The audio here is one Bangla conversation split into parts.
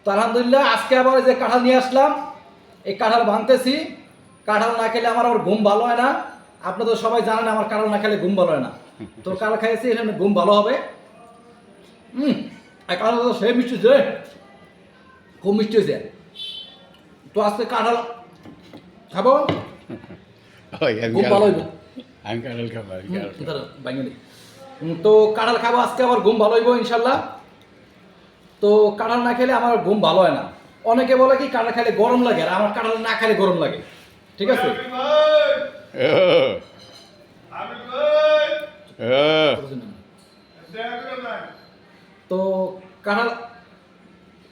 তো আলহামদুলিল্লাহ আজকে আবার যে কাঁঠাল নিয়ে আসলাম, এই কাঁঠাল ভাঙতেছি। কাঁঠাল না খেলে আমার আবার ঘুম ভালো হয় না। আপনারা তো সবাই জানেন আমার কাঁঠাল না খেলে ঘুম ভালো হয় না। তো কাঁঠাল খাইছি, এখানে ঘুম ভালো হবে। কাঁঠাল তো সেই মিষ্টি হয়েছে, খুব মিষ্টি হয়েছে। তো আজকে কাঁঠাল খাবো, ঘুম ভালো হইব। আমি কাঁঠাল খাবো তো কাঁঠাল খাবো আজকে, আবার ঘুম ভালো হইব ইনশাল্লাহ। তো কাঁঠাল না খেলে আমার ঘুম ভালো হয় না। অনেকে বলে কি কাঁঠাল খেলে গরম লাগে, আর আমার কাঁঠাল না খেলে গরম লাগে। ঠিক আছে, তো কাঁঠাল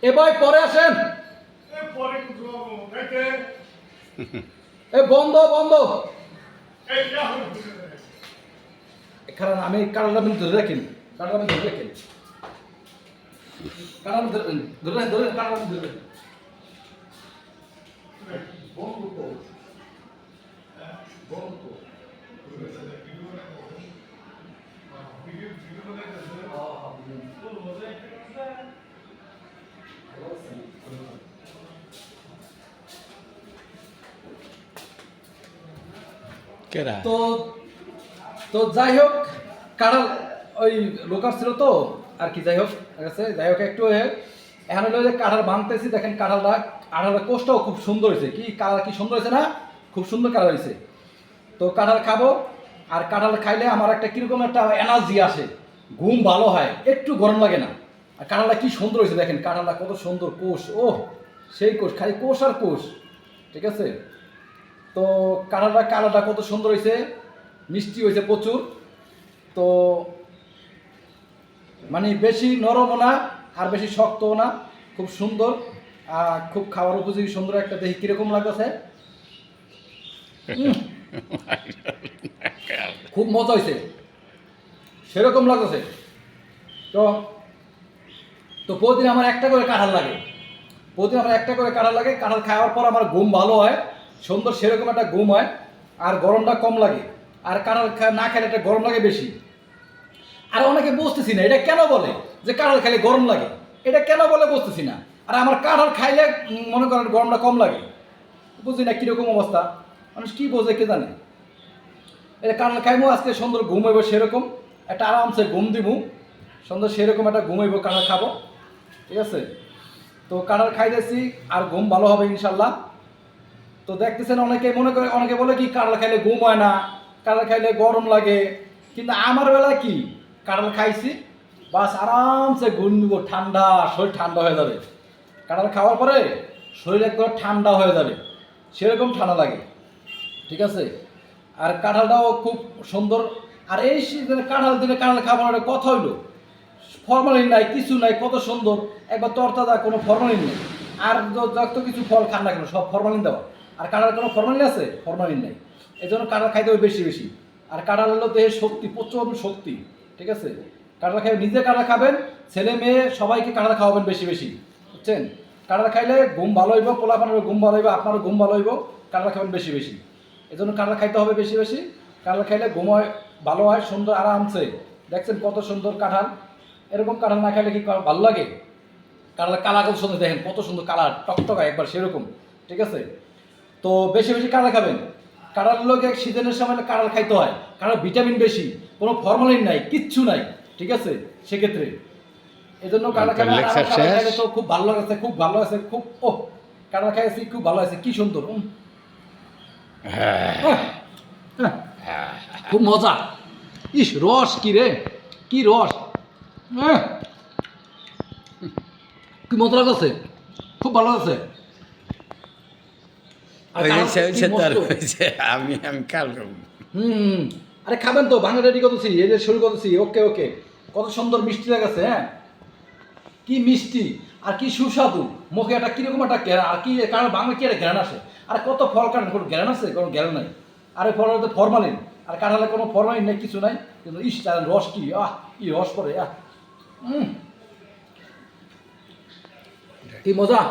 এবার পরে আসেন। এ বন্ধ বন্ধ, কারণ আমি কাঁঠালটা ধরে রাখেন, কাঁঠালটা ধরে রাখেন, কাঁঠাল ধরে ধরে কাঁঠাল ধরে কেরা তো তো যাই হোক, কাঁঠাল ওই লোকার ছিল তো আর কি, যাই হোক যাই হোক একটু এখন হলো যে কাঁঠাল ভাঙতেছি। দেখেন কাঁঠালের কোষটাও খুব সুন্দর হয়েছে, কি কালার কি সুন্দর হয়েছে না, খুব সুন্দর কালার হয়েছে। তো কাঁঠাল খাবো, আর কাঁঠাল খাইলে আমার একটা কিরকম একটা এনার্জি আসে, ঘুম ভালো হয়, একটু গরম লাগে না। আর কাঁঠালটা কি সুন্দর হয়েছে, দেখেন কাঁঠালটা কত সুন্দর কোষ, ও সেই কোষ, খালি কোষ আর কোষ। ঠিক আছে, তো কালারটা কত সুন্দর হয়েছে, মিষ্টি হয়েছে প্রচুর। তো মানে বেশি নরমও না আর বেশি শক্তও না, খুব সুন্দর, খুব খাওয়ার উপযোগী সুন্দর একটা। দেখি কিরকম লাগতেছে, খুব মজা হয়েছে, সেরকম লাগতেছে। তো তো প্রতিদিন আমার একটা করে কাঁঠাল লাগে, প্রতিদিন আমার একটা করে কাঁঠাল লাগে। কাঁঠাল খাওয়ার পর আমার ঘুম ভালো হয়, সুন্দর সেরকম একটা ঘুম হয়, আর গরমটা কম লাগে। আর কাঁঠাল না খেলে একটা গরম লাগে বেশি। আর অনেকে বুঝতেছি না এটা কেন বলে যে কাঁঠাল খাইলে গরম লাগে, এটা কেন বলে বুঝতেছি না। আর আমার কাঁঠাল খাইলে মনে করেন গরমটা কম লাগে, বুঝি না কীরকম অবস্থা, মানুষ কী বোঝে কে জানে। এটা কাঁঠাল খাইবো আজকে, সুন্দর ঘুমাইব, সেরকম একটা আরামসে ঘুম দিব, সুন্দর সেরকম একটা ঘুমাইব, কাঁঠাল খাবো। ঠিক আছে, তো কাঁঠাল খাইতেছি আর ঘুম ভালো হবে ইনশাল্লাহ। তো দেখতেছেন অনেকে মনে করে, অনেকে বলে কি কাঁঠাল খাইলে ঘুম হয় না, কাঁঠাল খাইলে গরম লাগে। কিন্তু আমার বেলায় কি, কাঁঠাল খাইছি বাস আরামসে ঘুম দিব, ঠান্ডা, শরীর ঠান্ডা হয়ে যাবে। কাঁঠাল খাওয়ার পরে শরীর একদম ঠান্ডা হয়ে যাবে, সেরকম ঠান্ডা লাগে। ঠিক আছে, আর কাঁঠালটাও খুব সুন্দর। আর এই সিজনে কাঁঠাল দিলে কাঁঠাল খাবার একটা কথা হইলো, ফরমালিন নাই, কিছু নাই, কত সুন্দর একবার তরতাজা, কোনো ফরমালিন নেই। আর যত কিছু ফল খান না কেন সব ফরমালিন দেওয়া, আর কাঁঠাল কোনো ফরমালিন আছে, ফরমালিন নাই। এই জন্য কাঁঠাল খাইতে হবে বেশি বেশি। আর কাঁঠাল হলো দেহের শক্তি, প্রচুর শক্তি। ঠিক আছে, কাঁঠাল খাই, নিজে কাঁঠাল খাবেন, ছেলে মেয়ে সবাইকে কাঁঠাল খাওয়াবেন বেশি বেশি, বুঝছেন। কাঁঠাল খাইলে ঘুম ভালো হইব, পোলাপানেরও ঘুম ভালো হইব, আপনারও ঘুম ভালো হইব। কাঁঠাল খাবেন বেশি বেশি, এই জন্য কাঁঠাল খাইতে হবে বেশি বেশি। কাঁঠাল খাইলে ঘুম হয়, ভালো হয়, সুন্দর আরামসে। দেখছেন কত সুন্দর কাঁঠাল, এরকম কাঁঠাল না খাইলে কি ভালো লাগে। কাঁঠাল কালার কত সুন্দর, দেখেন কত সুন্দর কালার, টকটকা একবার সেরকম। ঠিক আছে, তো বেশি বেশি কাঁঠাল খাবেন। কাঁঠাল লোক এক সিজনের সময় কাঁঠাল খাইতে হয়, কারণ ভিটামিন বেশি, কোনো ফরমালিন নাই, কিচ্ছু নাই। ঠিক আছে, সেক্ষেত্রে এই জন্য কাঁঠাল খাইলে তো খুব ভালো লাগছে, খুব ভালো আছে, খুব ও কাঁঠাল খাইছি, খুব ভালো আছে, কি সুন্দর, খুব মজা। ইস রস কি রে, কি রস, কি মজা লাগছে, খুব ভালো আছে। আমি কাল খাবো। আরে খাবেন তো, ভাঙা রেডি করতেছি, এই যে শুরু করতেছি। ওকে ওকে, কত সুন্দর মিষ্টি লাগাছে, হ্যাঁ কি মিষ্টি আর কি সুস্বাদু, মুখে একটা কিরকম একটা ঘেরা, আর কি কারণ বাংলা কি একটা ঘেরান আসে। আর কত ফল কাটেন, কোনো ঘেরান আছে, কোনো ঘেরান নাই। আর এই ফল হতে ফরমালিন, আর কাঁঠালে কোনো ফরমালিন নেই, কিছু নাই। কিন্তু ইস তার রস কি, কি রস করে, কি মজা।